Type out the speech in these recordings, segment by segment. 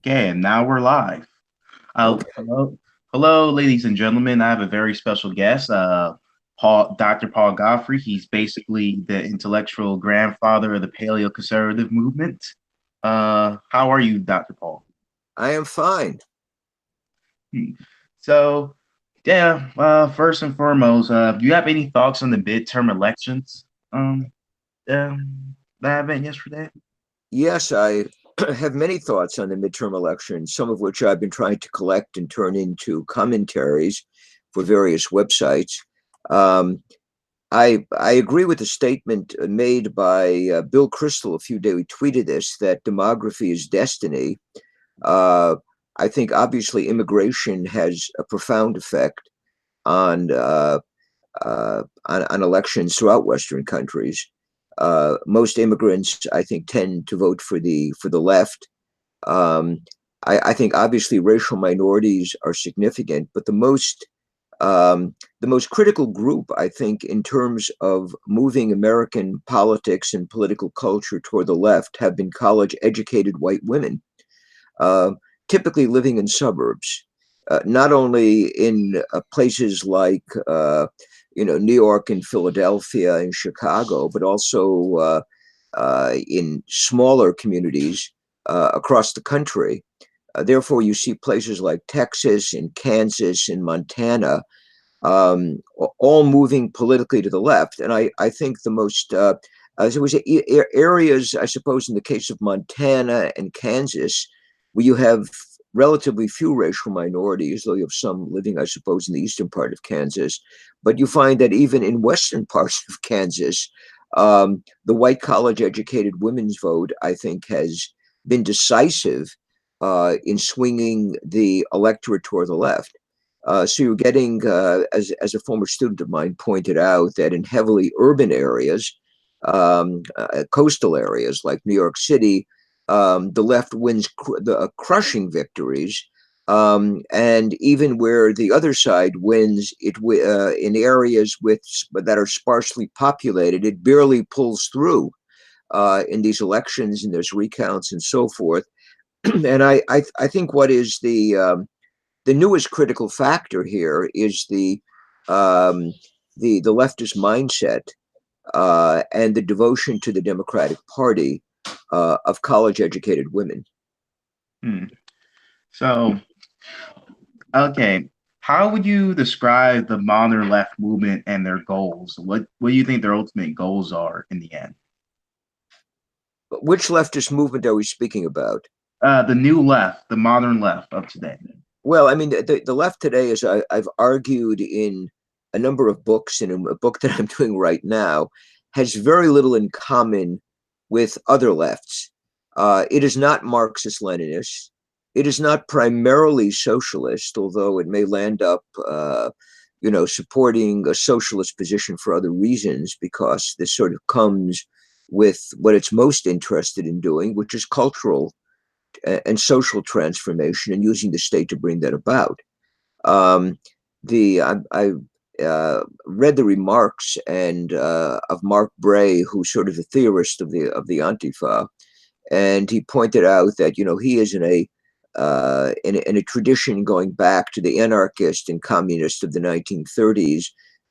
Okay, and now we're live. Okay. Hello, ladies and gentlemen. I have a very special guest, Dr. Paul Gottfried. He's basically the intellectual grandfather of the paleoconservative movement. How are you, Dr. Paul? I am fine. Hmm. So, yeah. First and foremost, do you have any thoughts on the midterm elections? That happened yesterday. Yes, I have many thoughts on the midterm elections, some of which I've been trying to collect and turn into commentaries for various websites. Um, I agree with the statement made by Bill Kristol a few days. We tweeted this that demography is destiny. Uh, I think obviously immigration has a profound effect on on elections throughout Western countries. Most immigrants, I think, tend to vote for the left. Um, I think obviously racial minorities are significant, but the most critical group, I think, in terms of moving American politics and political culture toward the left, have been college-educated white women, uh, typically living in suburbs, not only in places like New York and Philadelphia and Chicago, but also in smaller communities across the country. Therefore, you see places like Texas and Kansas and Montana all moving politically to the left. And I think the most there was areas, I suppose, in the case of Montana and Kansas, where you have relatively few racial minorities, though you have some living, I suppose, in the eastern part of Kansas. But you find that even in western parts of Kansas, the white college-educated women's vote, I think, has been decisive in swinging the electorate toward the left. So you're getting, as a former student of mine pointed out, that in heavily urban areas, coastal areas like New York City, the left wins crushing victories. And even where the other side wins, in areas that are sparsely populated, it barely pulls through in these elections, and there's recounts and so forth. And I think what is the newest critical factor here is um, the leftist mindset and the devotion to the Democratic Party of college-educated women. Hmm. So, okay. How would you describe the modern left movement and their goals? What do you think their ultimate goals are in the end? But which leftist movement are we speaking about? The new left, the modern left of today. Well, I mean, the left today, as I've argued in a number of books and in a book that I'm doing right now, has very little in common with other lefts. It is not Marxist-Leninist. It is not primarily socialist, although it may land up, supporting a socialist position for other reasons, because this sort of comes with what it's most interested in doing, which is cultural and social transformation, and using the state to bring that about. Um, I read the remarks and of Mark Bray, who's sort of the theorist of the Antifa, and he pointed out that he is in a tradition going back to the anarchist and communist of the 1930s,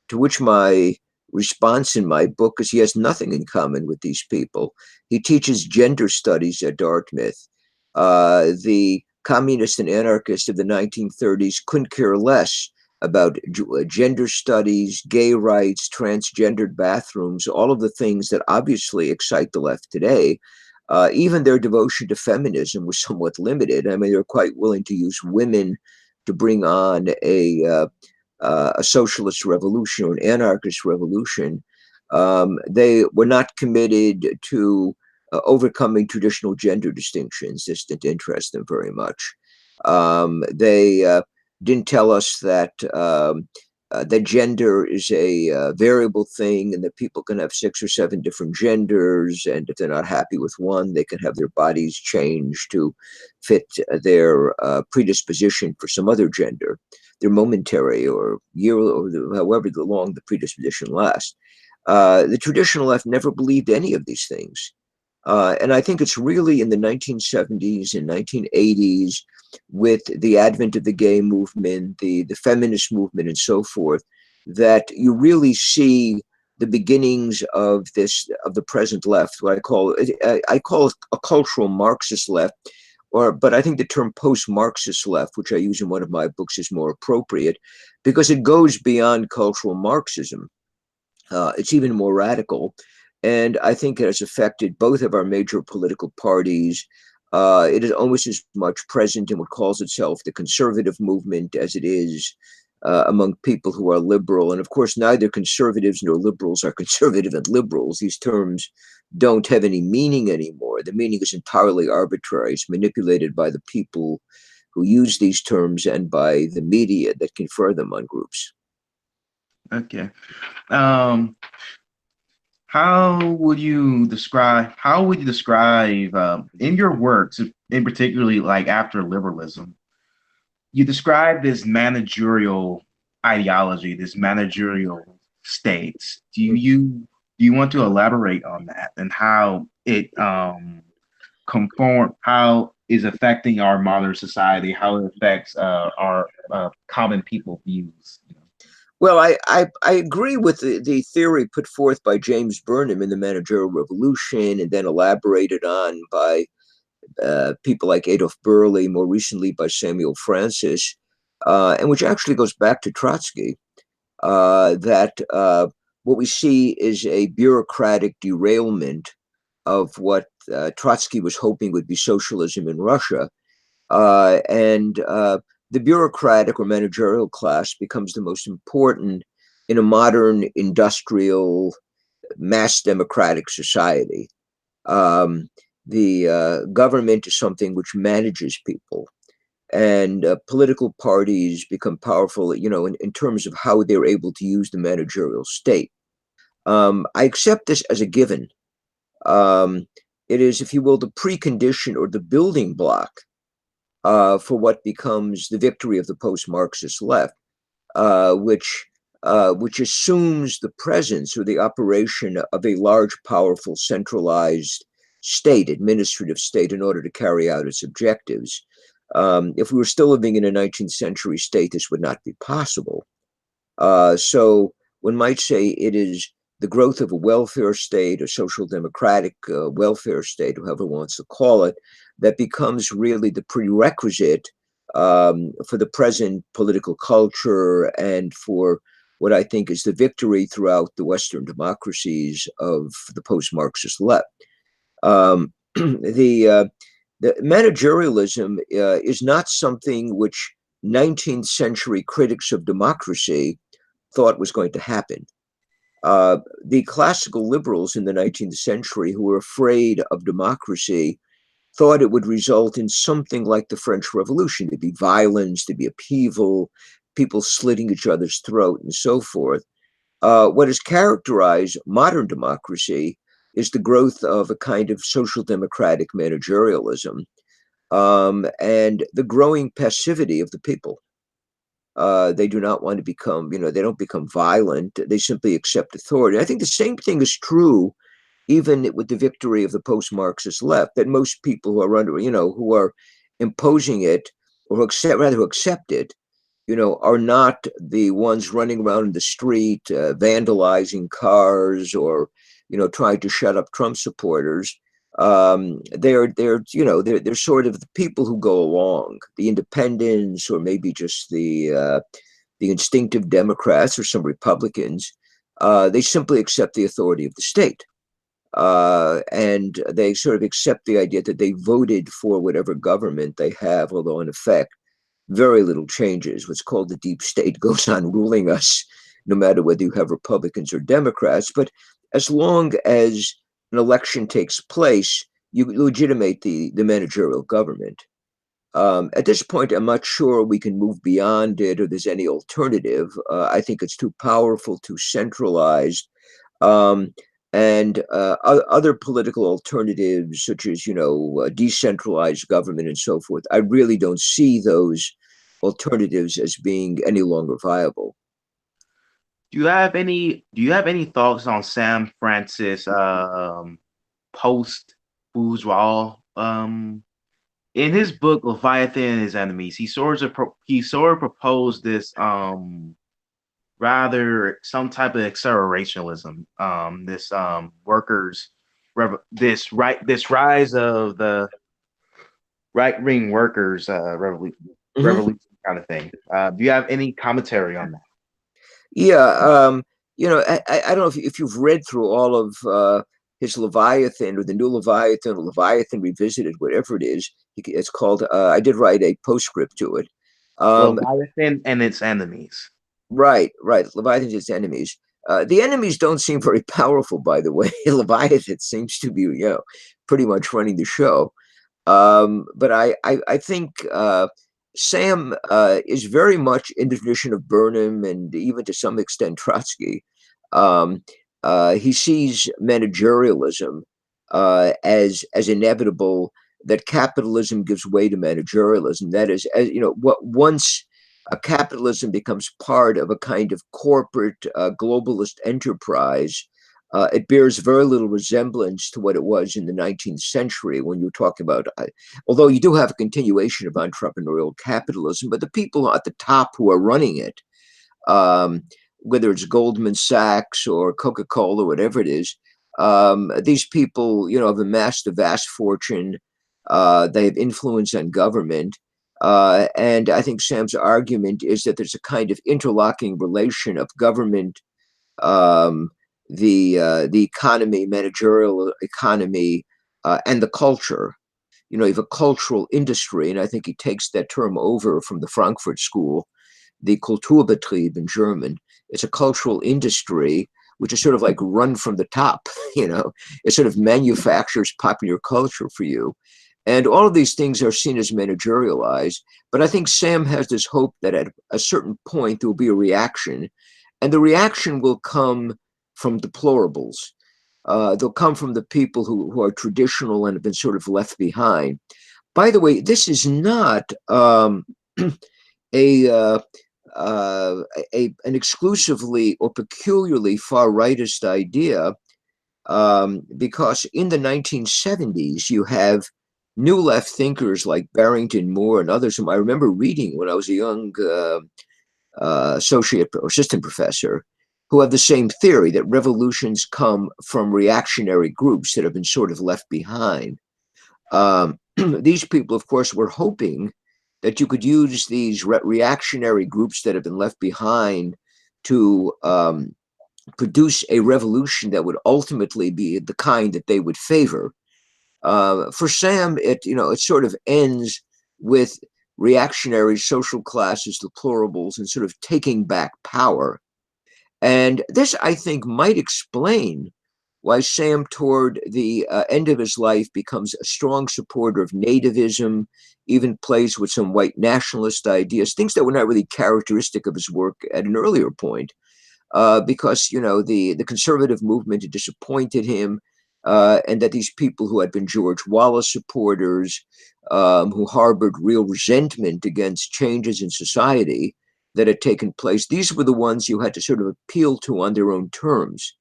to which my response in my book is he has nothing in common with these people. He teaches gender studies at Dartmouth. The communists and anarchists of the 1930s couldn't care less about gender studies, gay rights, transgendered bathrooms, all of the things that obviously excite the left today. Even their devotion to feminism was somewhat limited. I mean, they're quite willing to use women to bring on a socialist revolution or an anarchist revolution. They were not committed to overcoming traditional gender distinctions. This didn't interest them very much. They didn't tell us that gender is a variable thing and that people can have 6 or 7 different genders. And if they're not happy with one, they can have their bodies changed to fit their predisposition for some other gender. They're momentary or year or however long the predisposition lasts. The traditional left never believed any of these things. And I think it's really in the 1970s and 1980s, with the advent of the gay movement, the feminist movement, and so forth, that you really see the beginnings of the present left. What I call it a cultural Marxist left, but I think the term post-Marxist left, which I use in one of my books, is more appropriate because it goes beyond cultural Marxism. It's even more radical. And I think it has affected both of our major political parties. It is almost as much present in what calls itself the conservative movement as it is among people who are liberal. And of course, neither conservatives nor liberals are conservative and liberals. These terms don't have any meaning anymore. The meaning is entirely arbitrary. It's manipulated by the people who use these terms and by the media that confer them on groups. Okay. Um, how would you describe in your works, in particularly like after liberalism, you describe this managerial ideology, this managerial states. Do you want to elaborate on that and how it how is affecting our modern society, how it affects our common people views? Well, I agree with the theory put forth by James Burnham in the Managerial Revolution and then elaborated on by people like Adolf Berle, more recently by Samuel Francis, and which actually goes back to Trotsky, that what we see is a bureaucratic derailment of what Trotsky was hoping would be socialism in Russia. And the bureaucratic or managerial class becomes the most important in a modern industrial mass democratic society. Um, the government is something which manages people, and political parties become powerful, in terms of how they're able to use the managerial state. I accept this as a given. Um, it is, if you will, the precondition or the building block for what becomes the victory of the post-Marxist left, which assumes the presence or the operation of a large, powerful, centralized state, administrative state, in order to carry out its objectives. If we were still living in a 19th century state, this would not be possible. So one might say it is the growth of a welfare state, a social democratic welfare state, whoever wants to call it, that becomes really the prerequisite for the present political culture and for what I think is the victory throughout the Western democracies of the post-Marxist left. Um, the managerialism is not something which 19th century critics of democracy thought was going to happen. The classical liberals in the 19th century who were afraid of democracy thought it would result in something like the French Revolution, to be violence, to be upheaval, people slitting each other's throat, and so forth. What has characterized modern democracy is the growth of a kind of social democratic managerialism, and the growing passivity of the people. They do not want to become, they don't become violent. They simply accept authority. I think the same thing is true even with the victory of the post-Marxist left, that most people who are under, who are imposing it or who accept it, are not the ones running around in the street, vandalizing cars or, trying to shut up Trump supporters. They're sort of the people who go along, the independents, or maybe just the instinctive Democrats or some Republicans. They simply accept the authority of the state. And they sort of accept the idea that they voted for whatever government they have, although in effect, very little changes. What's called the deep state goes on ruling us, no matter whether you have Republicans or Democrats. But as long as an election takes place, you legitimate the managerial government. At this point, I'm not sure we can move beyond it or there's any alternative. I think it's too powerful, too centralized. Um, and other political alternatives, such as, decentralized government and so forth, I really don't see those alternatives as being any longer viable. Do you have any thoughts on Sam Francis post? bourgeois. In his book Leviathan and His Enemies, he sort of proposed this rather some type of accelerationism. This workers this rise of the right wing workers Mhm. revolution kind of thing. Do you have any commentary on that? Yeah, I don't know if you've read through all of his Leviathan or the new Leviathan or Leviathan Revisited, whatever it is. It's called. I did write a postscript to it. Um, Leviathan and its enemies. right. Leviathan's its enemies. The enemies don't seem very powerful, by the way. Leviathan seems to be, pretty much running the show. But I think Sam is very much in the tradition of Burnham and even to some extent Trotsky. Um, he sees managerialism as inevitable, that capitalism gives way to managerialism. That is, as what once a capitalism becomes part of a kind of corporate globalist enterprise, it bears very little resemblance to what it was in the 19th century when you talk about, although you do have a continuation of entrepreneurial capitalism, but the people at the top who are running it, um, whether it's Goldman Sachs or Coca-Cola, whatever it is, these people, have amassed a vast fortune. They have influence on government. And I think Sam's argument is that there's a kind of interlocking relation of government, um, the economy, managerial economy, and the culture. You have a cultural industry, and I think he takes that term over from the Frankfurt School, the Kulturbetrieb in German. It's a cultural industry which is sort of like run from the top. It sort of manufactures popular culture for you. And all of these things are seen as managerialized. But I think Sam has this hope that at a certain point there will be a reaction, and the reaction will come from deplorables. They'll come from the people who are traditional and have been sort of left behind. By the way, this is not a, uh, an exclusively or peculiarly far rightist idea, because in the 1970s you have new left thinkers like Barrington Moore and others whom I remember reading when I was a young associate or assistant professor, who have the same theory that revolutions come from reactionary groups that have been sort of left behind. These people, of course, were hoping that you could use these reactionary groups that have been left behind to produce a revolution that would ultimately be the kind that they would favor. For Sam, it sort of ends with reactionary social classes, deplorables, and sort of taking back power. And this, I think, might explain why Sam, toward the end of his life, becomes a strong supporter of nativism, even plays with some white nationalist ideas, things that were not really characteristic of his work at an earlier point, because the conservative movement had disappointed him, and that these people who had been George Wallace supporters, who harbored real resentment against changes in society that had taken place, these were the ones you had to sort of appeal to on their own terms.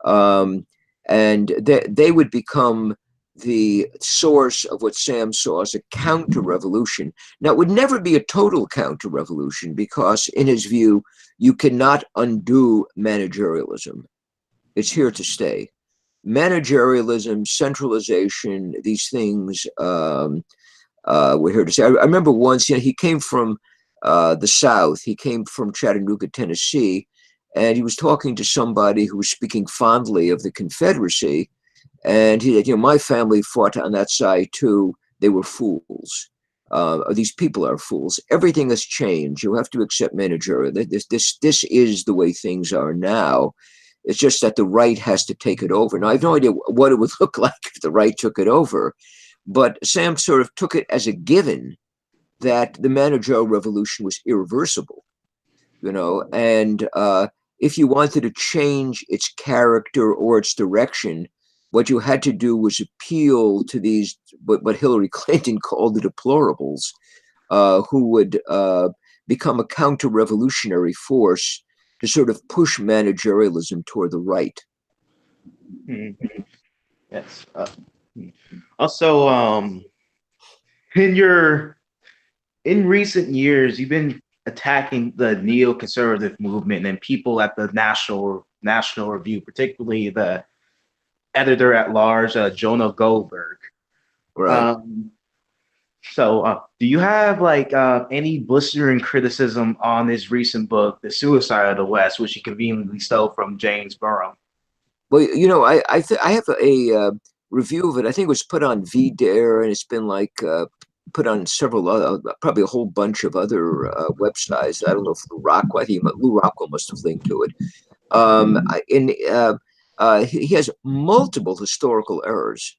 Um, and they would become the source of what Sam saw as a counter revolution. Now, it would never be a total counter revolution because, in his view, you cannot undo managerialism. It's here to stay. Managerialism, centralization, these things were here to stay. I remember once, he came from the South. He came from Chattanooga, Tennessee, and he was talking to somebody who was speaking fondly of the Confederacy. And he said, my family fought on that side too. They were fools. These people are fools. Everything has changed. You have to accept managerial. This is the way things are now. It's just that the right has to take it over. Now, I have no idea what it would look like if the right took it over, but Sam sort of took it as a given that the managerial revolution was irreversible, and if you wanted to change its character or its direction, what you had to do was appeal to these, what Hillary Clinton called the deplorables, who would become a counter-revolutionary force to sort of push managerialism toward the right. Hmm. Yes. Also, in your in recent years, you've been attacking the neoconservative movement and people at the National Review, particularly the editor at large, Jonah Goldberg. Right. Um, so, do you have like any blistering criticism on his recent book, The Suicide of the West, which he conveniently stole from James Burham? Well, I have review of it. I think it was put on VDare, and it's been like put on several other, probably a whole bunch of other websites. I don't know if Lou Rockwell must have linked to it. In He has multiple historical errors.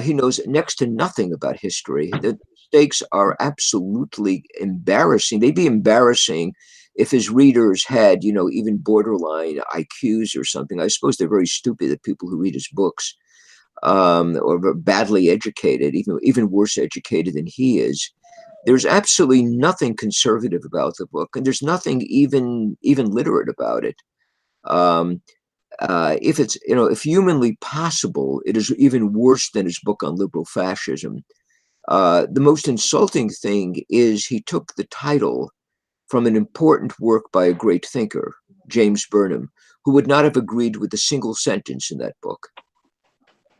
He knows next to nothing about history. The mistakes are absolutely embarrassing. They'd be embarrassing if his readers had, even borderline IQs or something. I suppose they're very stupid, the people who read his books, or badly educated, even worse educated than he is. There's absolutely nothing conservative about the book, and there's nothing even literate about it. Um, if humanly possible, it is even worse than his book on liberal fascism. The most insulting thing is he took the title from an important work by a great thinker, James Burnham, who would not have agreed with a single sentence in that book.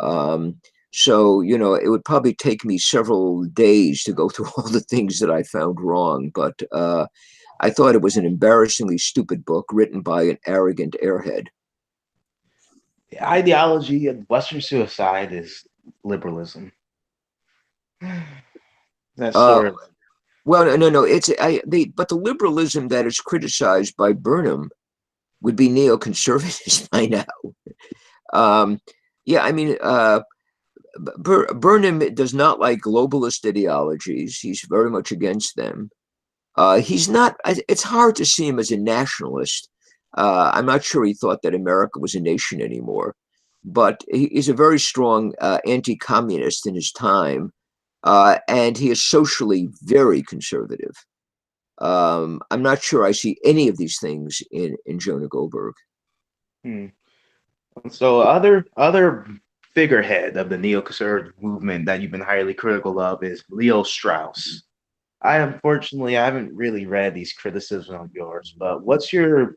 Um, so, it would probably take me several days to go through all the things that I found wrong, but I thought it was an embarrassingly stupid book written by an arrogant airhead. The ideology of Western suicide is liberalism. That's Uh, sort of Well, no, no, no. But the liberalism that is criticized by Burnham would be neoconservatives by now. Um, yeah, I mean, Burnham does not like globalist ideologies. He's very much against them. He's not. It's hard to see him as a nationalist. I'm not sure he thought that America was a nation anymore, but he's a very strong anti-communist in his time, and he is socially very conservative. I'm not sure I see any of these things in Jonah Goldberg. hmm. So other figurehead of the neoconservative movement that you've been highly critical of is Leo Strauss. I unfortunately I haven't really read these criticisms of yours, but what's your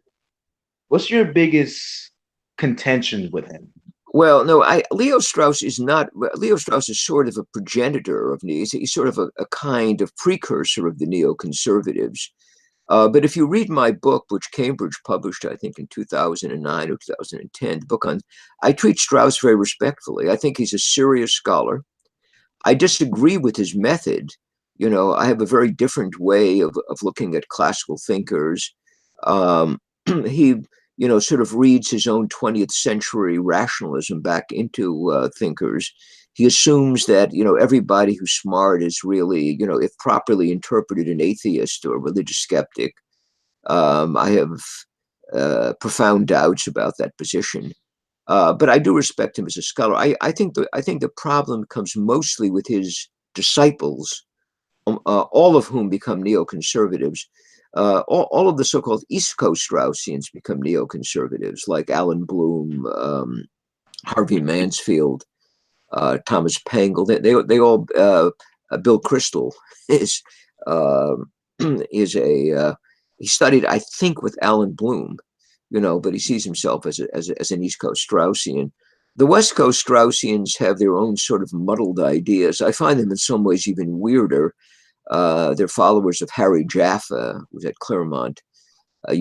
biggest contention with him? Well, no, Leo Strauss is not. Leo Strauss is sort of a progenitor of he's sort of a kind of precursor of the neoconservatives. But if you read my book, which Cambridge published, I think in 2009 or 2010, the book on, I treat Strauss very respectfully. I think he's a serious scholar. I disagree with his method. I have a very different way of looking at classical thinkers. He, sort of reads his own 20th century rationalism back into thinkers. He assumes that, everybody who's smart is really, if properly interpreted, an atheist or a religious skeptic. I have profound doubts about that position. But I do respect him as a scholar. I think the problem comes mostly with his disciples, all of whom become neoconservatives. All of the so-called East Coast Straussians become neoconservatives, like Alan Bloom, Harvey Mansfield, Thomas Pangle. They all. Bill Kristol is uh, is a he studied, I think, with Alan Bloom, but he sees himself as an East Coast Straussian. The West Coast Straussians have their own sort of muddled ideas. I find them in some ways even weirder. They're followers of Harry Jaffa, who's at Claremont. But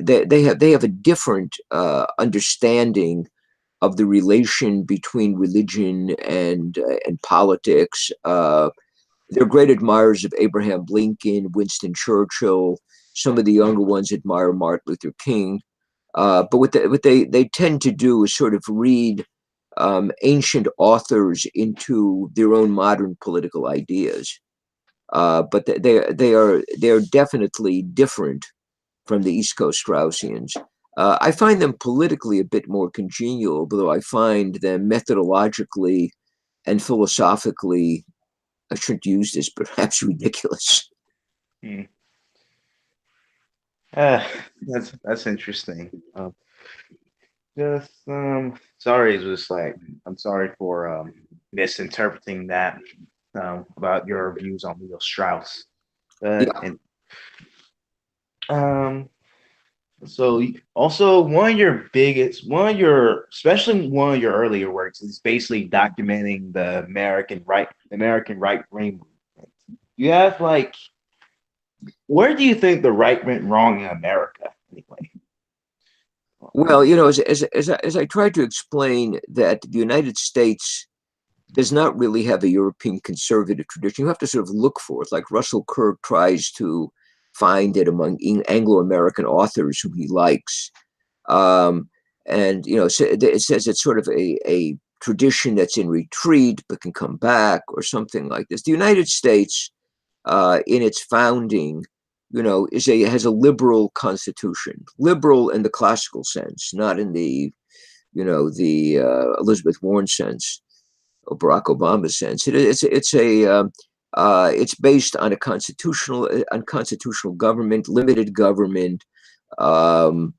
they have a different understanding of the relation between religion and politics. They're great admirers of Abraham Lincoln, Winston Churchill. Some of the younger ones admire Martin Luther King. But what they tend to do is sort of read ancient authors into their own modern political ideas. But they are definitely different from the East Coast Straussians. I find them politically a bit more congenial, though I find them methodologically and philosophically, I shouldn't use this, perhaps ridiculous. Hmm. Uh, that's interesting. Just Sorry, it was like I'm sorry for misinterpreting that about your views on Leo Strauss. Yeah. And um, so also one of your, especially one of your earlier works is basically documenting the American right wing movement. You have like, where do you think the right went wrong in America anyway? Well, as I tried to explain that the United States does not really have a European conservative tradition. You have to sort of look for it, like Russell Kirk tries to find it among Anglo-American authors whom he likes. Um, and, it says it's sort of a tradition that's in retreat but can come back or something like this. The United States, in its founding, has a liberal constitution, liberal in the classical sense, not in the Elizabeth Warren sense or Barack Obama sense. It's based on a constitutional government, limited government, um,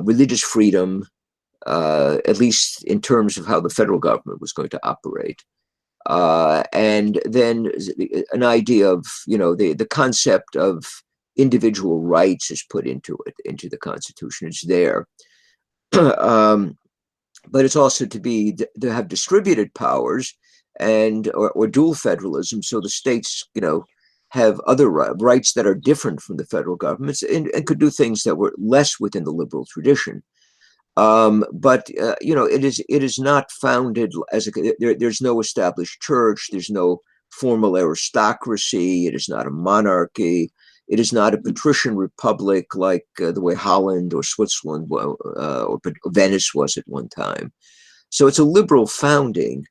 religious freedom, at least in terms of how the federal government was going to operate. And then an idea of the concept of individual rights is put into the Constitution. It's there. um, but it's also to have distributed powers or dual federalism, so the states have other rights that are different from the federal governments and could do things that were less within the liberal tradition. But it is not founded as there's no established church, there's no formal aristocracy, it is not a monarchy, it is not a patrician republic like the way Holland or Switzerland or Venice was at one time. So it's a liberal founding.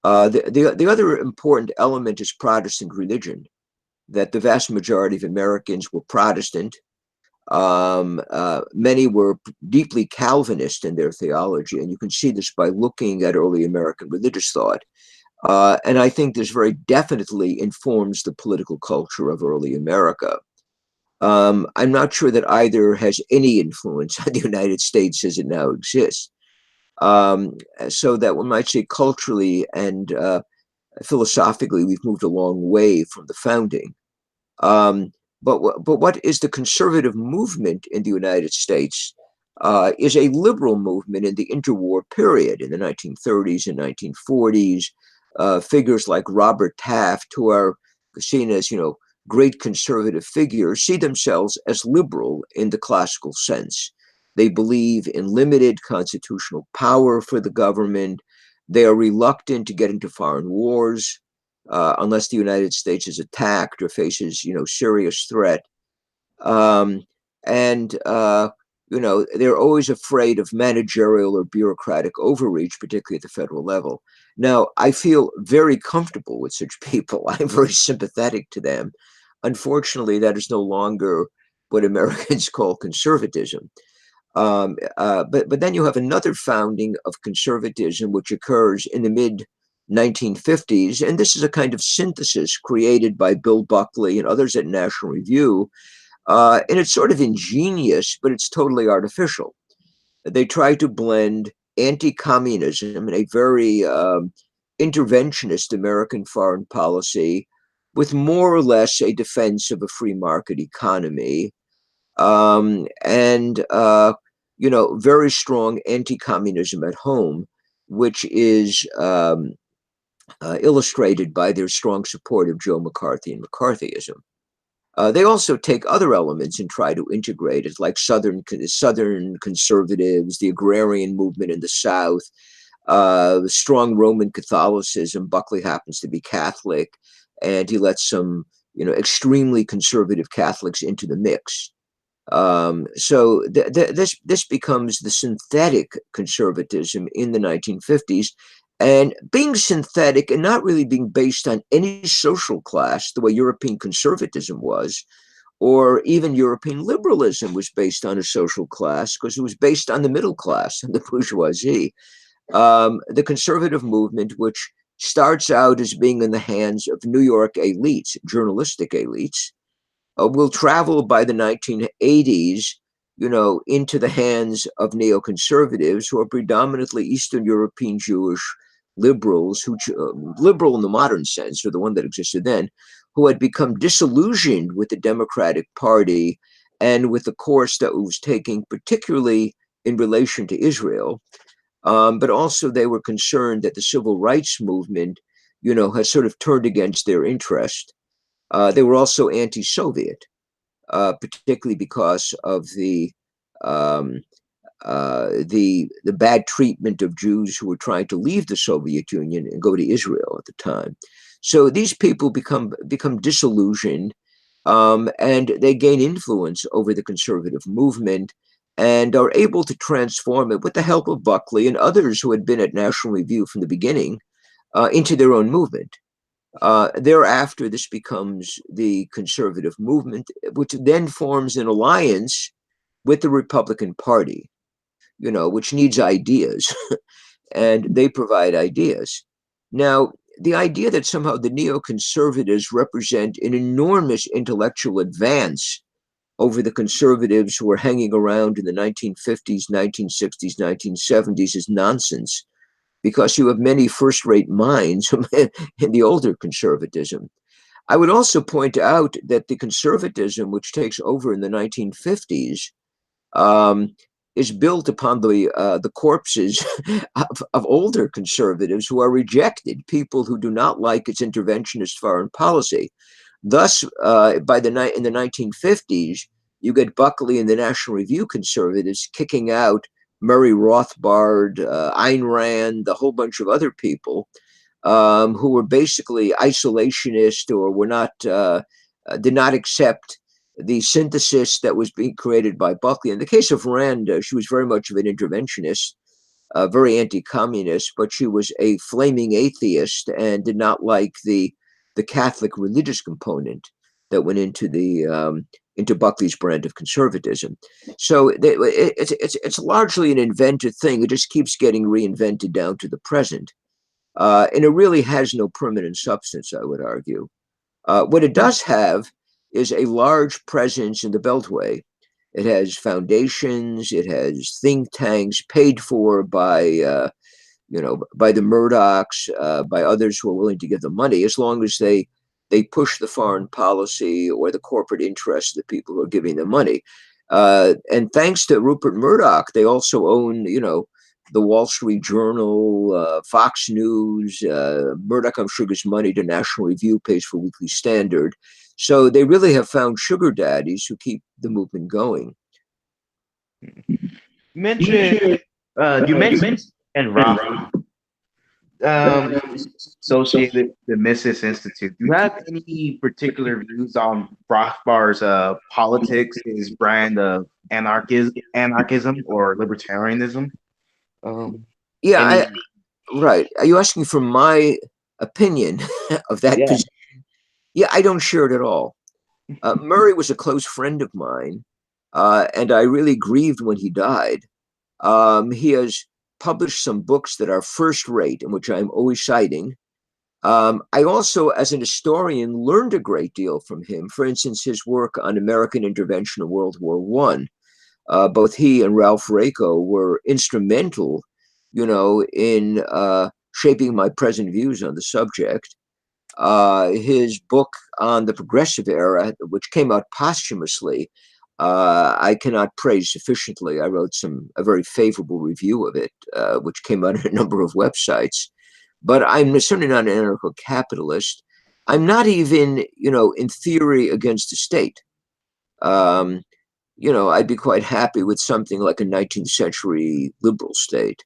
The other important element is Protestant religion, that the vast majority of Americans were Protestant. Many were deeply Calvinist in their theology, and you can see this by looking at early American religious thought. And I think this very definitely informs the political culture of early America. I'm not sure that either has any influence on the United States as it now exists. So that one might say culturally and philosophically, we've moved a long way from the founding. Um, but what is the conservative movement in the United States is a liberal movement in the interwar period in the 1930s and 1940s. Figures like Robert Taft, who are seen as great conservative figures, see themselves as liberal in the classical sense. They believe in limited constitutional power for the government. They are reluctant to get into foreign wars unless the United States is attacked or faces, serious threat. Um, and they're always afraid of managerial or bureaucratic overreach, particularly at the federal level. Now, I feel very comfortable with such people. I'm very sympathetic to them. Unfortunately, that is no longer what Americans call conservatism. But then you have another founding of conservatism, which occurs in the mid 1950s, and this is a kind of synthesis created by Bill Buckley and others at National Review, and it's sort of ingenious, but it's totally artificial. They try to blend anti-communism and a very interventionist American foreign policy with more or less a defense of a free market economy and very strong anti-communism at home, which is illustrated by their strong support of Joe McCarthy and McCarthyism. They also take other elements and try to integrate it, like Southern conservatives, the agrarian movement in the South, strong Roman Catholicism. Buckley happens to be Catholic, and he lets some, extremely conservative Catholics into the mix. So this becomes the synthetic conservatism in the 1950s, and being synthetic and not really being based on any social class the way European conservatism was, or even European liberalism was based on a social class because it was based on the middle class and the bourgeoisie. The conservative movement, which starts out as being in the hands of New York elites, journalistic elites, will travel by the 1980s, into the hands of neoconservatives who are predominantly Eastern European Jewish liberals, liberal in the modern sense, or the one that existed then, who had become disillusioned with the Democratic Party and with the course that it was taking, particularly in relation to Israel. But also they were concerned that the civil rights movement, has sort of turned against their interest. They were also anti-Soviet, particularly because of um, the bad treatment of Jews who were trying to leave the Soviet Union and go to Israel at the time. So these people become disillusioned, and they gain influence over the conservative movement and are able to transform it with the help of Buckley and others who had been at National Review from the beginning into their own movement. Thereafter, this becomes the conservative movement, which then forms an alliance with the Republican Party, which needs ideas, and they provide ideas. Now, the idea that somehow the neoconservatives represent an enormous intellectual advance over the conservatives who were hanging around in the 1950s, 1960s, 1970s is nonsense, because you have many first-rate minds in the older conservatism. I would also point out that the conservatism which takes over in the 1950s um, is built upon the corpses of older conservatives who are rejected, people who do not like its interventionist foreign policy. Thus, in the 1950s, you get Buckley and the National Review conservatives kicking out Murray Rothbard, Ayn Rand, a whole bunch of other people who were basically isolationist or were not did not accept the synthesis that was being created by Buckley. In the case of Rand, she was very much of an interventionist, very anti-communist, but she was a flaming atheist and did not like the Catholic religious component that went into Buckley's brand of conservatism. So it's largely an invented thing. It just keeps getting reinvented down to the present. And it really has no permanent substance, I would argue. What it does have is a large presence in the Beltway. It has foundations, it has think tanks paid for by the Murdochs, by others who are willing to give them money, as long as they push the foreign policy or the corporate interests of the people who are giving them money. And thanks to Rupert Murdoch, they also own, the Wall Street Journal, Fox News. Murdoch, I'm sure, gives money to National Review, pays for Weekly Standard. So they really have found sugar daddies who keep the movement going. You mentioned you mentioned and Roth associated with the Mises Institute. Do you have any particular views on Rothbard's politics, his brand of anarchism or libertarianism? Um, Yeah, any? right. Are you asking for my opinion of that Yeah. position? Yeah, I don't share it at all. Murray was a close friend of mine, and I really grieved when he died. He has published some books that are first rate, in which I'm always citing. I also, as an historian, learned a great deal from him. For instance, his work on American intervention in World War I. Both he and Ralph Raico were instrumental, in shaping my present views on the subject. His book on the progressive era, which came out posthumously, I cannot praise sufficiently. I wrote a very favorable review of it, which came out on a number of websites. But I'm certainly not an anarcho-capitalist. I'm not even, in theory, against the state. Um, I'd be quite happy with something like a 19th century liberal state.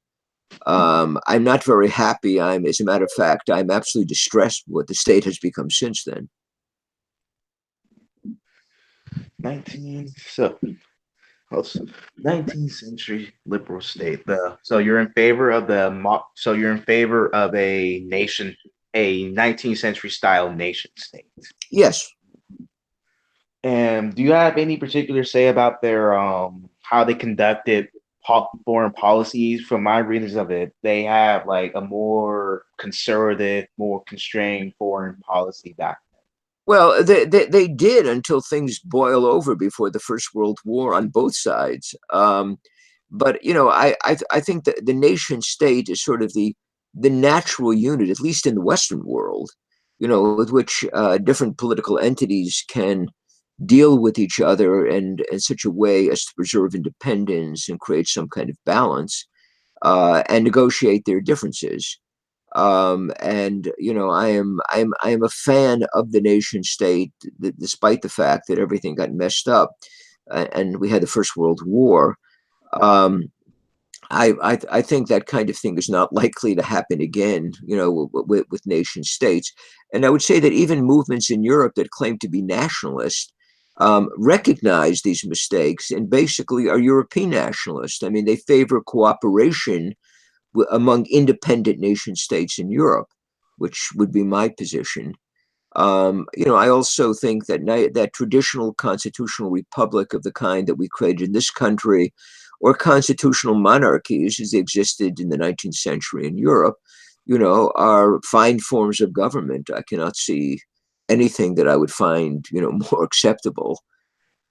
I'm not very happy. As a matter of fact, I'm absolutely distressed with what the state has become since then. 19 so 19th century liberal state. So you're in favor of so you're in favor of a 19th century style nation state. Yes. And do you have any particular say about their how they conducted foreign policies? From my readings of it, they have like a more conservative, more constrained foreign policy document. Well, they did until things boil over before the First World War on both sides. But you know, I think that the nation state is sort of the natural unit, at least in the Western world, you know, with which different political entities can deal with each other and in such a way as to preserve independence and create some kind of balance and negotiate their differences. And you know, I am a fan of the nation state, despite the fact that everything got messed up, and we had the First World War. Um, I think that kind of thing is not likely to happen again, you know, with nation states. And I would say that even movements in Europe that claim to be nationalist recognize these mistakes and basically are European nationalists. I mean, they favor cooperation among independent nation states in Europe, which would be my position. You know, I also think that that traditional constitutional republic of the kind that we created in this country, or constitutional monarchies as they existed in the 19th century in Europe, you know, are fine forms of government. I cannot see anything that I would find, you know, more acceptable.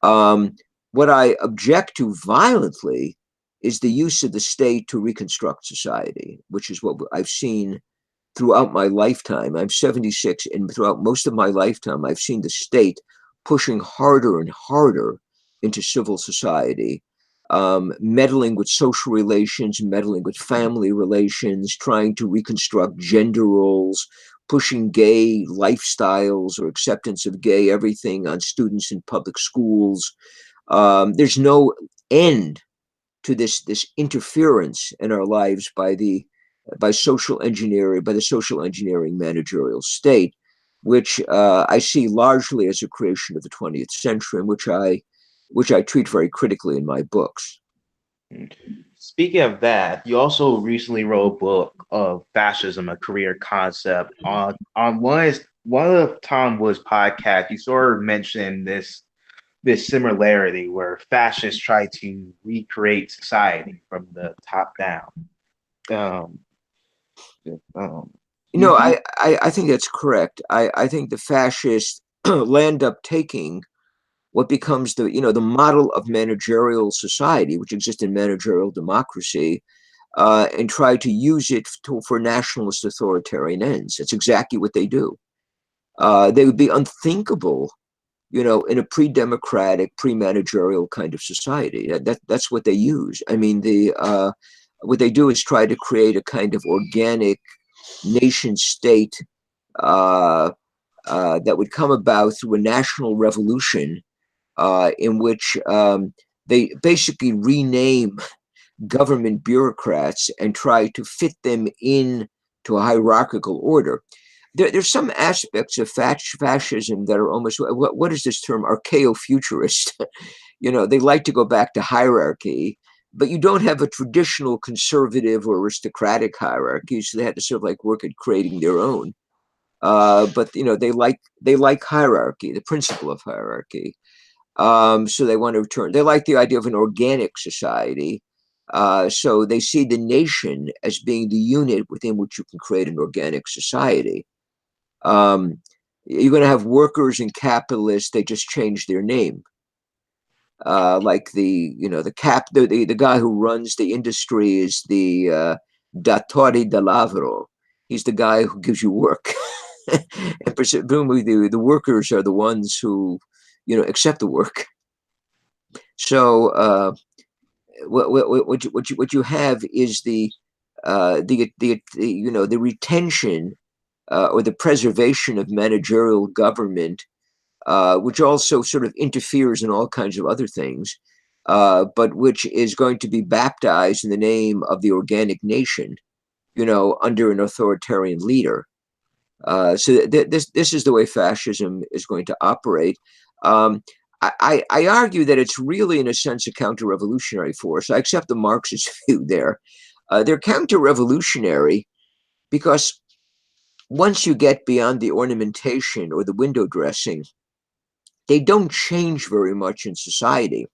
Um, what I object to violently is the use of the state to reconstruct society, which is what I've seen throughout my lifetime. I'm 76, and throughout most of my lifetime, I've seen the state pushing harder and harder into civil society, meddling with social relations, meddling with family relations, trying to reconstruct gender roles, pushing gay lifestyles or acceptance of gay everything on students in public schools. There's no end to this interference in our lives by social engineering, by the social engineering managerial state, which I see largely as a creation of the 20th century, and which I treat very critically in my books. Speaking of that, you also recently wrote a book of fascism, a career concept. On one of Tom Wood's podcast, you sort of mentioned this similarity where fascists try to recreate society from the top down. Um, um, You do know, you, I think that's correct. I think the fascists land up taking what becomes the, you know, the model of managerial society, which exists in managerial democracy, and try to use it for nationalist authoritarian ends. That's exactly what they do. They would be unthinkable, you know, in a pre-democratic, pre-managerial kind of society. That's what they use. I mean, what they do is try to create a kind of organic nation state uh, that would come about through a national revolution in which they basically rename government bureaucrats and try to fit them in to a hierarchical order. There's some aspects of fascism that are almost, what is this term, archaeo-futurist. You know, they like to go back to hierarchy, but you don't have a traditional conservative or aristocratic hierarchy, so they had to sort of like work at creating their own. But you know, they like hierarchy, the principle of hierarchy. So they want to return. They like the idea of an organic society. So they see the nation as being the unit within which you can create an organic society. Um, you're going to have workers and capitalists. They just change their name. Like the guy who runs the industry is the datore de lavoro. He's the guy who gives you work, and presumably the workers are the ones who, you know, accept the work. So what you have is the you know, the retention or the preservation of managerial government, which also sort of interferes in all kinds of other things, but which is going to be baptized in the name of the organic nation, you know, under an authoritarian leader. So this is the way fascism is going to operate. Um, I argue that it's really, in a sense, a counter-revolutionary force. I accept the Marxist view there. They're counter-revolutionary because once you get beyond the ornamentation or the window dressing, they don't change very much in society.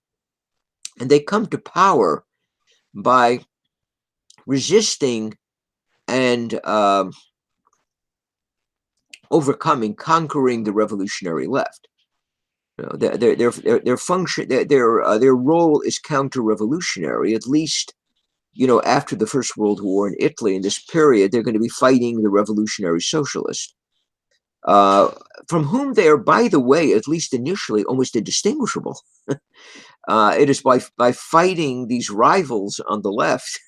And they come to power by resisting and conquering the revolutionary left. You know, their function, their role is counter-revolutionary. At least, you know, after the First World War in Italy, in this period, they're going to be fighting the revolutionary socialists, uh, from whom they are, by the way, at least initially, almost indistinguishable. It is by fighting these rivals on the left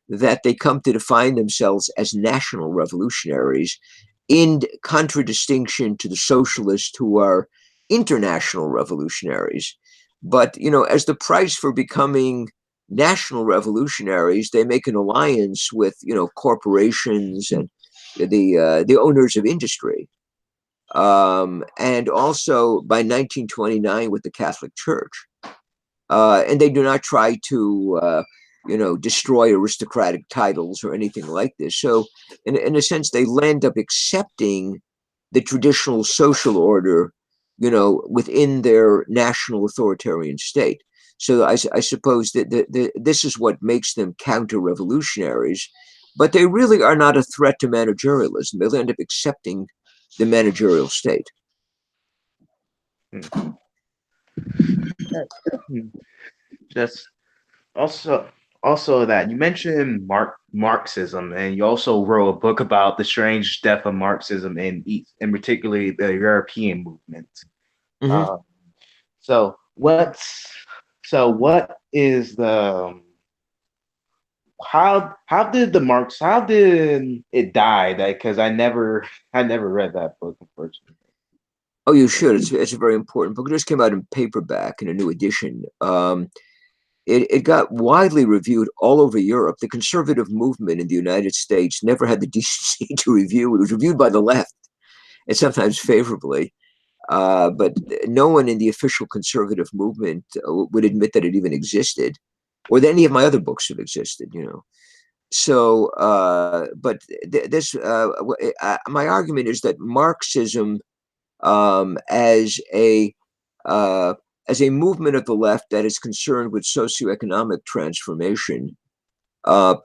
that they come to define themselves as national revolutionaries, in contradistinction to the socialists who are international revolutionaries. But, you know, as the price for becoming national revolutionaries, they make an alliance with, you know, corporations and the owners of industry, and also by 1929 with the Catholic Church. And they do not try to, you know, destroy aristocratic titles or anything like this. So, in a sense, they end up accepting the traditional social order, you know, within their national authoritarian state. So, I suppose that this is what makes them counter-revolutionaries, but they really are not a threat to managerialism. They'll end up accepting the managerial state. Just also that you mentioned Marxism, and you also wrote a book about the strange death of Marxism in particularly the European movement. Mm-hmm. Uh, so what is the how did it die? Because I never read that book, unfortunately. Oh, you should. It's a very important book. It just came out in paperback in a new edition. It got widely reviewed all over Europe. The conservative movement in the United States never had the decency to review it. It was reviewed by the left, and sometimes favorably. But no one in the official conservative movement would admit that it even existed, or that any of my other books have existed, you know. So, but my argument is that Marxism, um, as a uh, as a movement of the left that is concerned with socioeconomic transformation,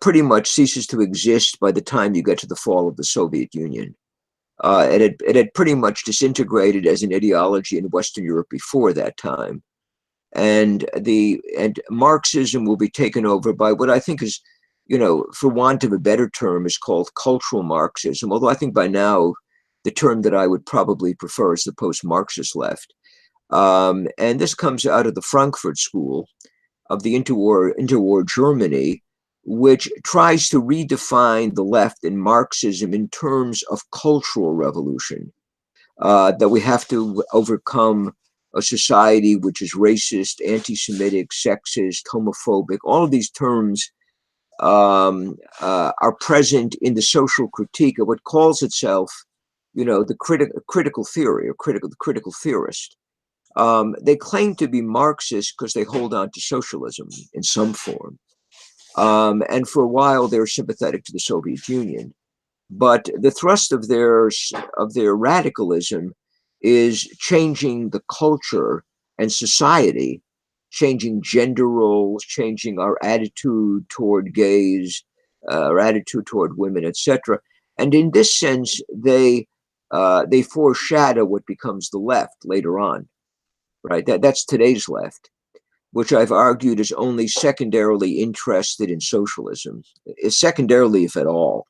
pretty much ceases to exist by the time you get to the fall of the Soviet Union. It had pretty much disintegrated as an ideology in Western Europe before that time, and Marxism will be taken over by what I think is, you know, for want of a better term, is called cultural Marxism. Although I think by now the term that I would probably prefer is the post-Marxist left. And this comes out of the Frankfurt School of the interwar Germany, which tries to redefine the left in Marxism in terms of cultural revolution. That we have to overcome a society which is racist, anti-Semitic, sexist, homophobic. All of these terms are present in the social critique of what calls itself, you know, the critical theory or critical theorist. They claim to be Marxist because they hold on to socialism in some form. And for a while, they're sympathetic to the Soviet Union. But the thrust of their radicalism is changing the culture and society, changing gender roles, changing our attitude toward gays, our attitude toward women, etc. And in this sense, they foreshadow what becomes the left later on, right? That's today's left, which I've argued is only secondarily interested in socialism, is secondarily, if at all.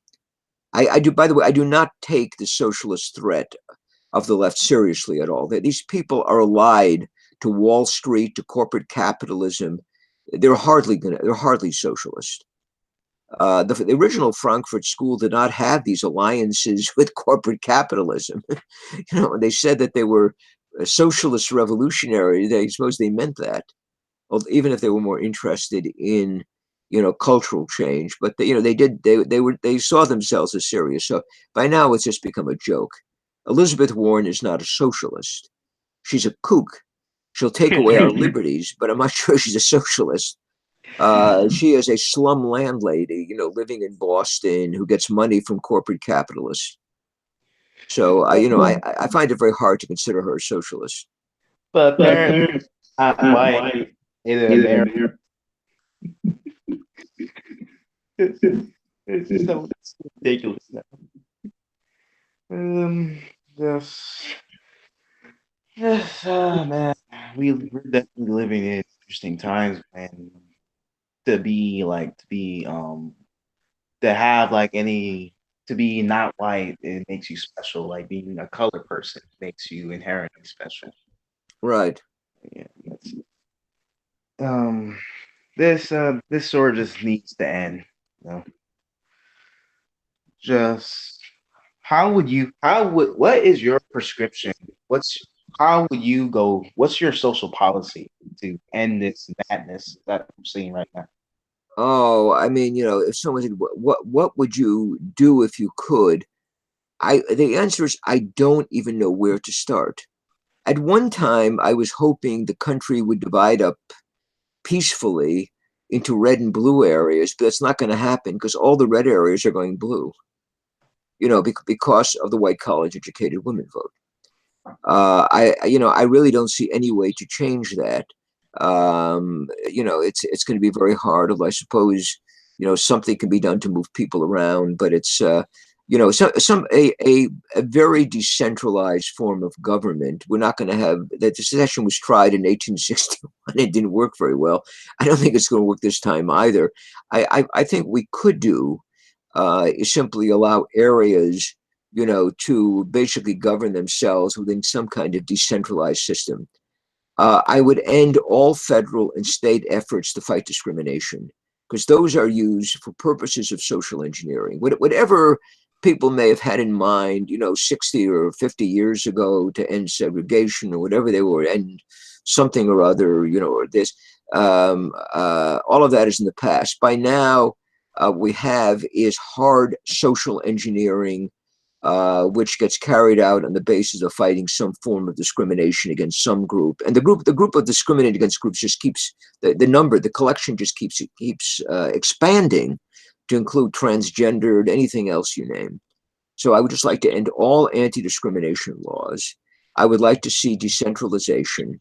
I do, by the way, I do not take the socialist threat of the left seriously at all. These people are allied to Wall Street, to corporate capitalism. They're hardly socialist. The original Frankfurt School did not have these alliances with corporate capitalism. You know, they said that they were a socialist revolutionary. They suppose they meant that, even if they were more interested in, you know, cultural change. But you know, they saw themselves as serious. So by now, it's just become a joke. Elizabeth Warren is not a socialist. She's a kook. She'll take away our liberties, but I'm not sure she's a socialist. She is a slum landlady, you know, living in Boston, who gets money from corporate capitalists. So you know, I find it very hard to consider her a socialist. But apparently, why in America? It's so ridiculous now. Um, Yes, yes, man. We're definitely living in interesting times, man. To be to have like any to be not white, it makes you special. Like being a color person makes you inherently special. Right. Yeah, um, this sort of just needs to end. You know, just what is your prescription? How would you go? What's your social policy to end this madness that I'm seeing right now? Oh, I mean, if someone said, what would you do if you could? The answer is I don't even know where to start. At one time, I was hoping the country would divide up peacefully into red and blue areas, but that's not going to happen because all the red areas are going blue, because of the white college educated women vote. I really don't see any way to change that. It's going to be very hard. Although I suppose, something can be done to move people around, but it's, a very decentralized form of government. We're not going to have that. The secession was tried in 1861. It didn't work very well. I don't think it's going to work this time either. I think we could do is simply allow areas, to basically govern themselves within some kind of decentralized system. I would end all federal and state efforts to fight discrimination because those are used for purposes of social engineering. Whatever people may have had in mind, 60 or 50 years ago to end segregation or whatever they were, end something or other, or this, all of that is in the past. By now, we have is hard social engineering, which gets carried out on the basis of fighting some form of discrimination against some group, and the group of discriminated against groups just keeps the collection just keeps expanding to include transgendered, anything else you name. So I would just like to end all anti-discrimination laws. I would like to see decentralization.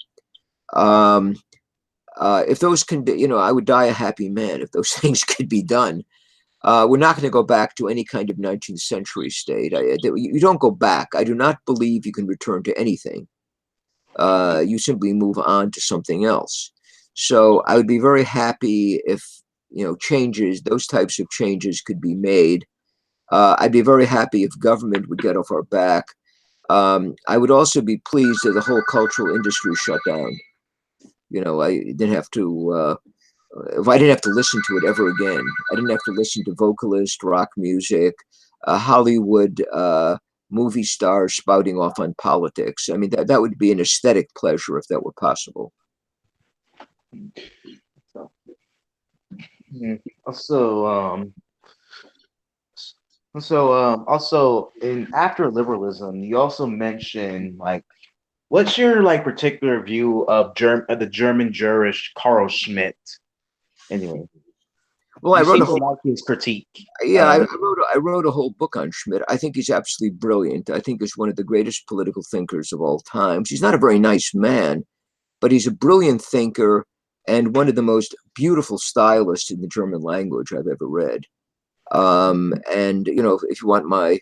Um, if those can be, I would die a happy man if those things could be done. We're not going to go back to any kind of 19th century state. You don't go back. I do not believe you can return to anything. You simply move on to something else. So I would be very happy if, those types of changes could be made. I'd be very happy if government would get off our back. I would also be pleased that the whole cultural industry shut down. I didn't have to if I didn't have to listen to it ever again. I didn't have to listen to vocalist rock music, Hollywood movie stars spouting off on politics. I mean, that would be an aesthetic pleasure if that were possible. So, also, also in after liberalism, you also mentioned like, what's your like particular view of the German jurist Karl Schmidt? Anyway, Well, I you wrote seem a to whole like his critique. yeah, I wrote a whole book on Schmidt. I think he's absolutely brilliant. I think he's one of the greatest political thinkers of all times. He's not a very nice man, but he's a brilliant thinker and one of the most beautiful stylists in the German language I've ever read. And if you want my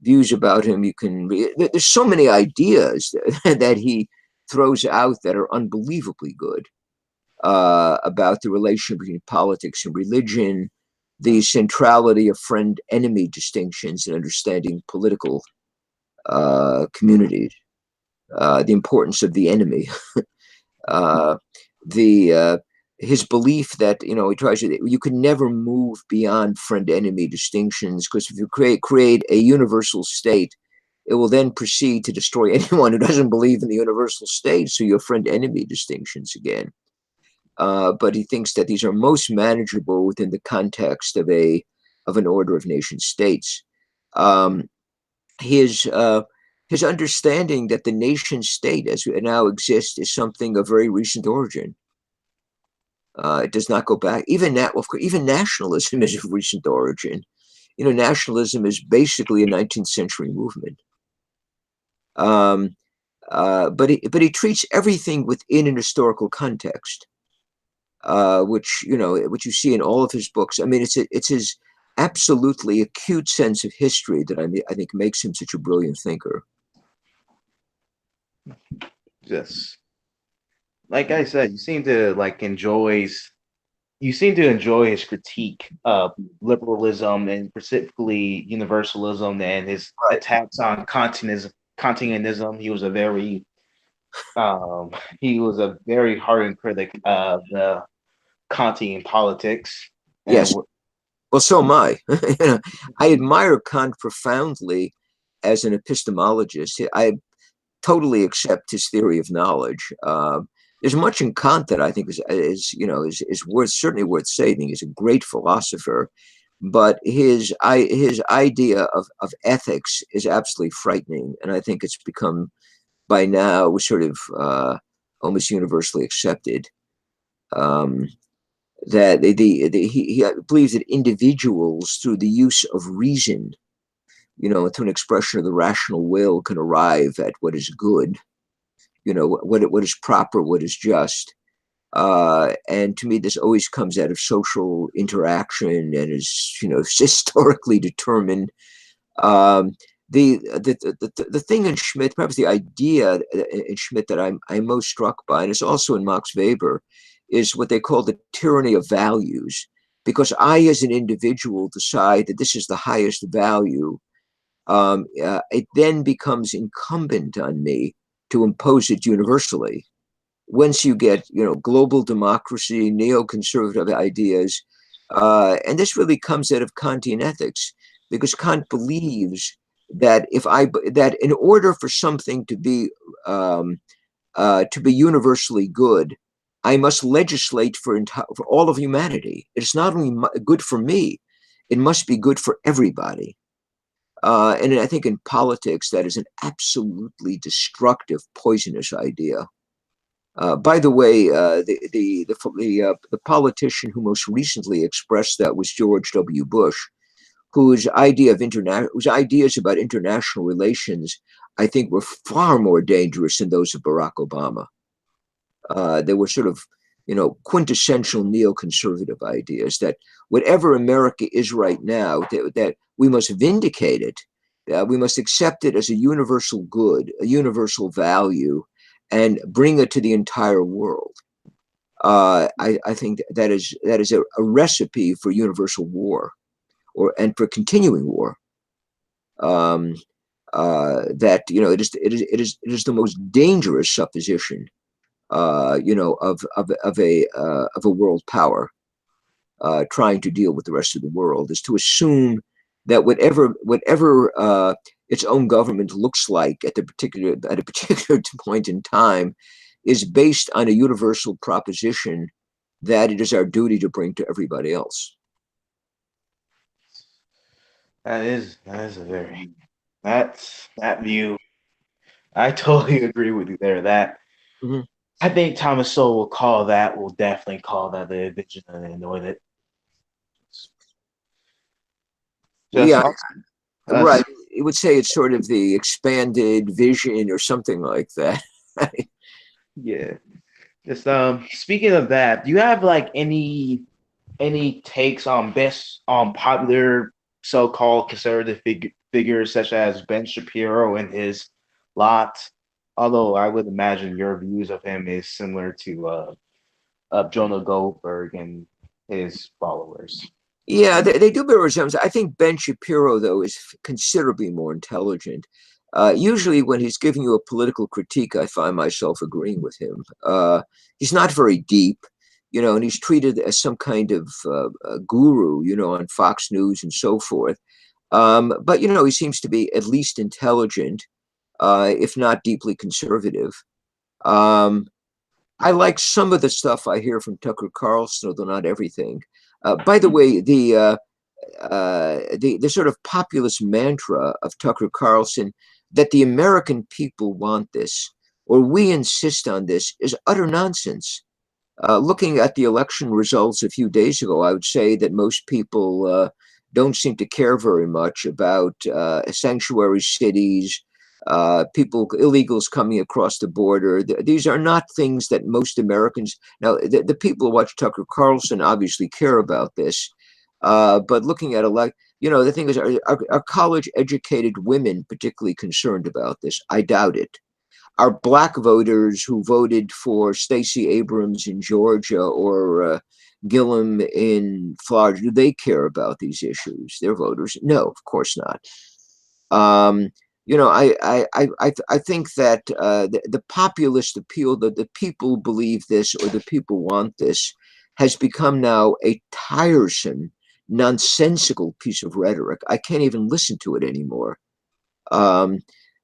views about him, you can read. There's so many ideas that he throws out that are unbelievably good, about the relation between politics and religion, the centrality of friend-enemy distinctions in understanding political communities, the importance of the enemy, uh, the his belief that he tries to you can never move beyond friend-enemy distinctions because if you create a universal state, it will then proceed to destroy anyone who doesn't believe in the universal state. So you have friend-enemy distinctions again. But he thinks that these are most manageable within the context of an order of nation states. Um, his his understanding that the nation state as it now exists is something of very recent origin. It does not go back. Even that, of course, even nationalism is of recent origin. Nationalism is basically a 19th century movement. Um, but he treats everything within an historical context, which you see in all of his books. I mean, it's his absolutely acute sense of history that I think makes him such a brilliant thinker. just like I said, you seem to enjoy his critique of liberalism and specifically universalism and his Right. attacks on Kantianism. Um, he was a very hardened critic of the Kantian politics. Yes. And Well, so am I. You know, I admire Kant profoundly as an epistemologist. I totally accept his theory of knowledge. There's much in Kant that I think is worth certainly worth saving. He's a great philosopher, but his idea of ethics is absolutely frightening, and I think it's become by now sort of almost universally accepted. Um, that he believes that individuals, through the use of reason, through an expression of the rational will, can arrive at what is good, what is proper, what is just. And to me, this always comes out of social interaction and is, historically determined. Um, the thing in Schmidt, perhaps the idea in Schmidt that I'm most struck by, and it's also in Max Weber, is what they call the tyranny of values. Because I, as an individual, decide that this is the highest value, it then becomes incumbent on me to impose it universally. Once you get, global democracy, neoconservative ideas, and this really comes out of Kantian ethics, because Kant believes that that in order for something to be universally good, I must legislate for all of humanity. It's not only good for me; it must be good for everybody. And I think in politics, that is an absolutely destructive, poisonous idea. By the way, the politician who most recently expressed that was George W. Bush, whose ideas about international relations, I think, were far more dangerous than those of Barack Obama. They were sort of, quintessential neoconservative ideas that whatever America is right now, that we must vindicate it. We must accept it as a universal good, a universal value, and bring it to the entire world. I think that is a recipe for universal war, and for continuing war. Um, that it is the most dangerous supposition, of a world power trying to deal with the rest of the world, is to assume that whatever its own government looks like at a particular point in time is based on a universal proposition that it is our duty to bring to everybody else. that is a very that view. I totally agree with you there. That Mhm. I think Thomas Sowell will definitely call that the vision and anoint it. Just Yeah, us. right. It would say it's sort of the expanded vision or something like that. Yeah. Just speaking of that, do you have like any takes on best on popular so-called conservative figures such as Ben Shapiro and his lot? Although I would imagine your views of him is similar to of Jonah Goldberg and his followers. Yeah, they do bear resemblance. I think Ben Shapiro, though, is considerably more intelligent. Usually, when he's giving you a political critique, I find myself agreeing with him. He's not very deep, and he's treated as some kind of guru, on Fox News and so forth. But, he seems to be at least intelligent, if not deeply conservative. Um, I like some of the stuff I hear from Tucker Carlson, although not everything. By the way, the sort of populist mantra of Tucker Carlson, that the American people want this, or we insist on this, is utter nonsense. Looking at the election results a few days ago, I would say that most people don't seem to care very much about sanctuary cities, illegals coming across the border. These are not things that most Americans. Now, the people who watch Tucker Carlson obviously care about this, but looking at the thing is, are college-educated women particularly concerned about this? I doubt it. our black voters who voted for Stacey Abrams in Georgia or Gillum in Florida, do they care about these issues? Their voters? No, of course not. Um, I think that the populist appeal, that the people believe this or the people want this, has become now a tiresome, nonsensical piece of rhetoric. I can't even listen to it anymore. Um,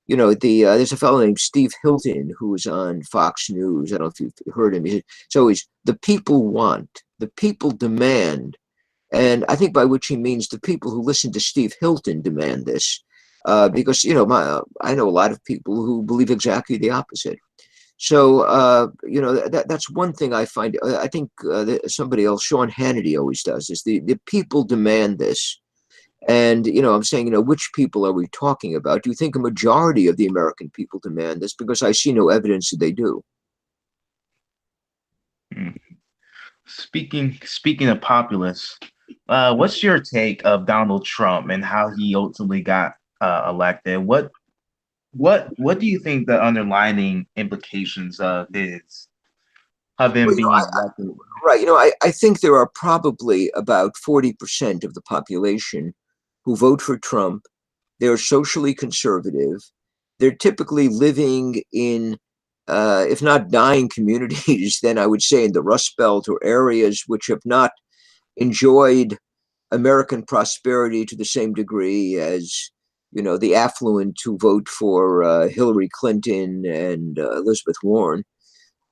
there's a fellow named Steve Hilton who was on Fox News. I don't know if you've heard him. It's always the people want, the people demand, and I think by which he means the people who listen to Steve Hilton demand this, because I know a lot of people who believe exactly the opposite. So that's one thing I find. I think somebody else, Sean Hannity, always does this. The people demand this. And, I'm saying, which people are we talking about? Do you think a majority of the American people demand this? Because I see no evidence that they do. Hmm. Speaking of populists, what's your take of Donald Trump and how he ultimately got elected? What do you think the underlining implications of Well, him being elected? right. I think there are probably about 40% of the population who vote for Trump. They're socially conservative. They're typically living in, if not dying communities, then I would say in the Rust Belt or areas which have not enjoyed American prosperity to the same degree as the affluent who vote for Hillary Clinton and Elizabeth Warren.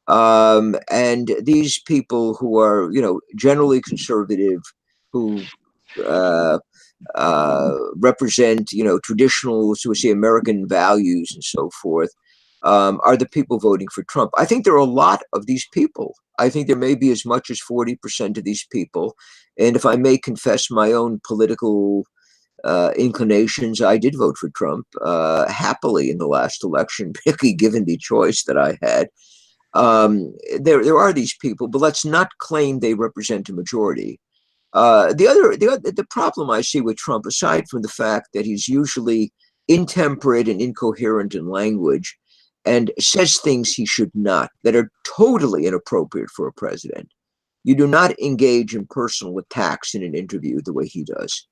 And these people who are generally conservative, who uh, represent traditional, so we say, American values and so forth, are the people voting for Trump. I think there are a lot of these people. I think there may be as much as 40% of these people. And if I may confess my own political inclinations, I did vote for Trump happily in the last election, particularly given the choice that I had. There are these people, but let's not claim they represent a majority. The problem I see with Trump, aside from the fact that he's usually intemperate and incoherent in language, and says things he should not, that are totally inappropriate for a president. You do not engage in personal attacks in an interview the way he does.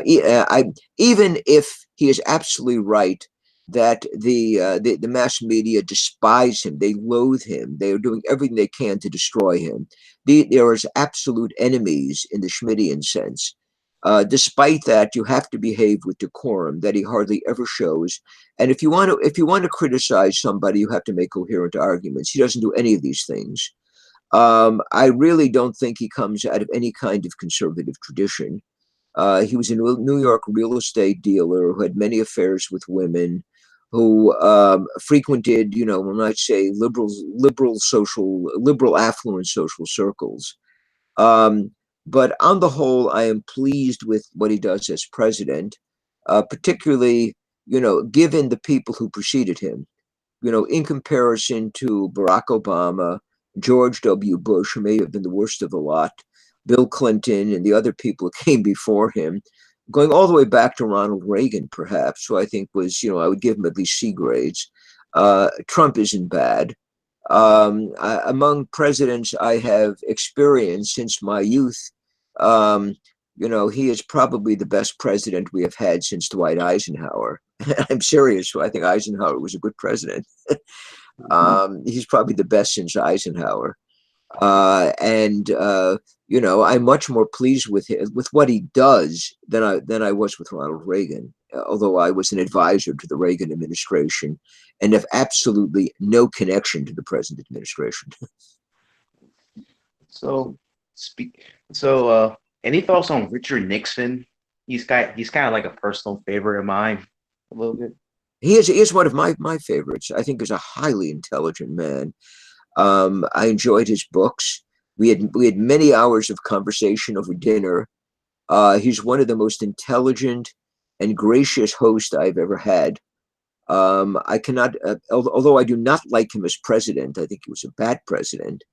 Even if he is absolutely right that the mass media despise him, they loathe him, they are doing everything they can to destroy him. There is absolute enemies in the Schmittian sense. Despite that, you have to behave with decorum that he hardly ever shows. And if you want to criticize somebody, you have to make coherent arguments. He doesn't do any of these things. I really don't think he comes out of any kind of conservative tradition. He was a New York real estate dealer who had many affairs with women, who frequented, when I say liberal affluent social circles. Um, but on the whole, I am pleased with what he does as president, particularly, given the people who preceded him. In comparison to Barack Obama, George W. Bush, who may have been the worst of the lot, Bill Clinton, and the other people who came before him, going all the way back to Ronald Reagan, perhaps, who I think was, I would give him at least C grades. Trump isn't bad. Among presidents I have experienced since my youth, um, he is probably the best president we have had since Dwight Eisenhower. I'm serious. I think Eisenhower was a good president. He's probably the best since Eisenhower. And I'm much more pleased with what he does than I was with Ronald Reagan. Although I was an advisor to the Reagan administration and have absolutely no connection to the present administration. So speak. So any thoughts on Richard Nixon? He's kind of like a personal favorite of mine, a little bit. He is one of my favorites. I think he's a highly intelligent man. I enjoyed his books. We had many hours of conversation over dinner. He's one of the most intelligent and gracious hosts I've ever had. I cannot, although I do not like him as president, I think he was a bad president.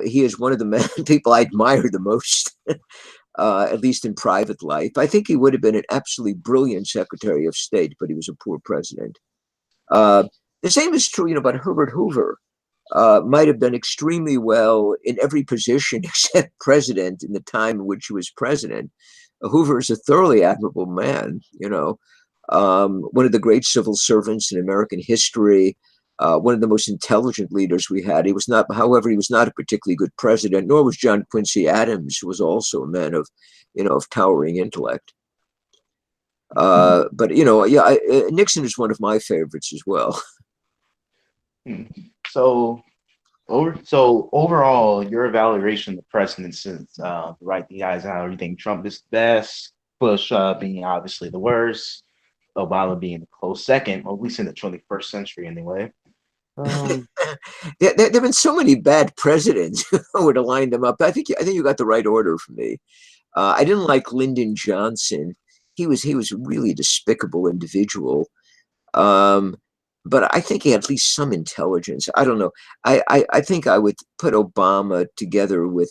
He is one of the people I admire the most, at least in private life. I think he would have been an absolutely brilliant Secretary of State, but he was a poor president. Uh, The same is true, about Herbert Hoover. Might have done extremely well in every position except president in the time in which he was president. Hoover is a thoroughly admirable man, one of the great civil servants in American history, one of the most intelligent leaders we had. He was not, however, he was not a particularly good president, nor was John Quincy Adams, who was also a man of towering intellect. But yeah, Nixon is one of my favorites as well. So so overall, your evaluation of the president since right the guys out, you think Trump is the best, Bush being obviously the worst, Obama being a close second, or at least in the 21st century anyway. Um, There have been so many bad presidents. If I were to line them up, I think you got the right order for me. I didn't like Lyndon Johnson. He was a really despicable individual. Um, but I think he had at least some intelligence. I don't know. I think I would put Obama together with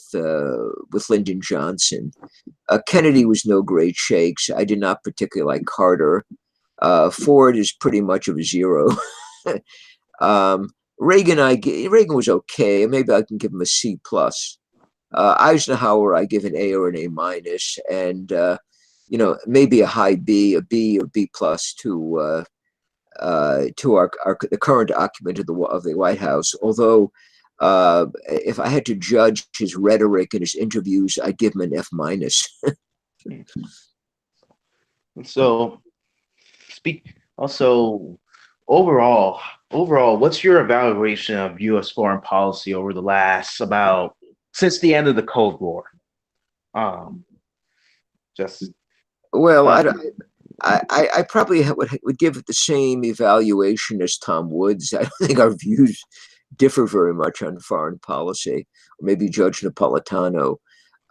Lyndon Johnson. Kennedy was no great shakes. I did not particularly like Carter. Ford is pretty much of a zero. um, Reagan was okay. Maybe I can give him a C plus. Eisenhower, I give an A or an A minus, and maybe a high B, a B or B plus to our the current occupant of the White House. Although, if I had to judge his rhetoric and his interviews, I'd give him an F minus. so speak also overall, what's your evaluation of U.S. foreign policy over the last about since the end of the Cold War? Um, just Well, uh, I probably would give it the same evaluation as Tom Woods. I don't think our views differ very much on foreign policy, or maybe Judge Napolitano.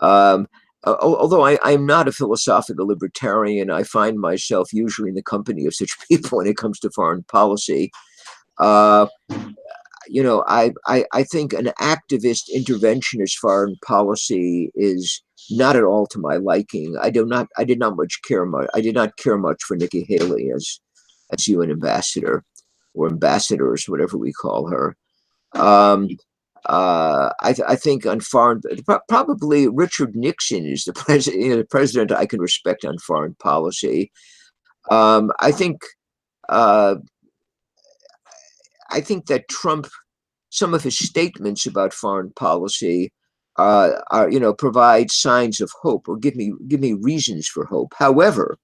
Um, Although I'm not a philosophical libertarian, I find myself usually in the company of such people when it comes to foreign policy. Uh, I think an activist interventionist foreign policy is not at all to my liking. I did not much care much. I did not care much for Nikki Haley as UN ambassador or ambassadors, whatever we call her. Um, I think on foreign, probably Richard Nixon is the president I can respect on foreign policy. I think uh, that Trump, some of his statements about foreign policy, are provide signs of hope or give me reasons for hope. However,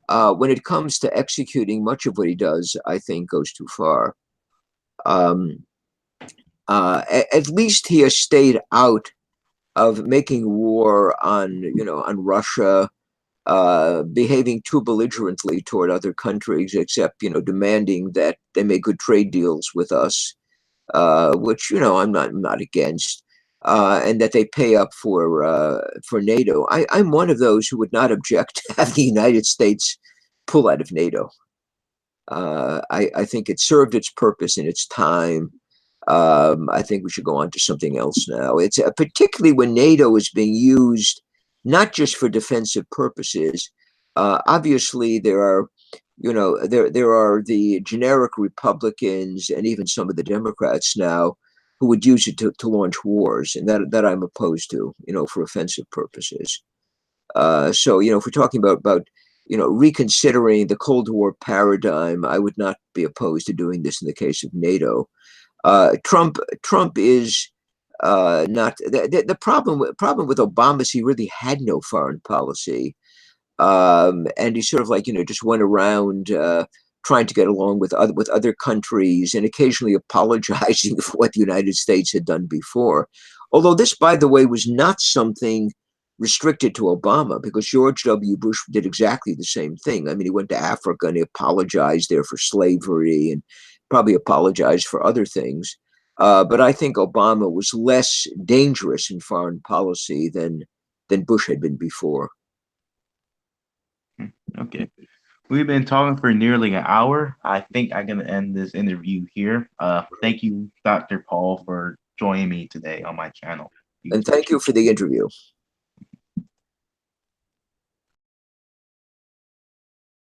when it comes to executing, much of what he does, I think, goes too far. Um, at least he has stayed out of making war on Russia, behaving too belligerently toward other countries, except demanding that they make good trade deals with us, which I'm not against, and that they pay up for NATO. I'm one of those who would not object to have the United States pull out of NATO. I think it served its purpose in its time. I think we should go on to something else now. It's particularly when NATO is being used not just for defensive purposes. Obviously, there are the generic Republicans and even some of the Democrats now who would use it to launch wars, and that I'm opposed to, for offensive purposes. So, if we're talking about reconsidering the Cold War paradigm, I would not be opposed to doing this in the case of NATO. Trump is not the problem with Obama is he really had no foreign policy, and he sort of just went around trying to get along with other countries and occasionally apologizing for what the United States had done before. Although this, by the way, was not something restricted to Obama, because George W. Bush did exactly the same thing. I mean, he went to Africa and he apologized there for slavery and probably apologized for other things. But I think Obama was less dangerous in foreign policy than Bush had been before. okay. We've been talking for nearly an hour. I think I'm going to end this interview here. Thank you, Dr. Paul, for joining me today on my channel. And thank you for the interview.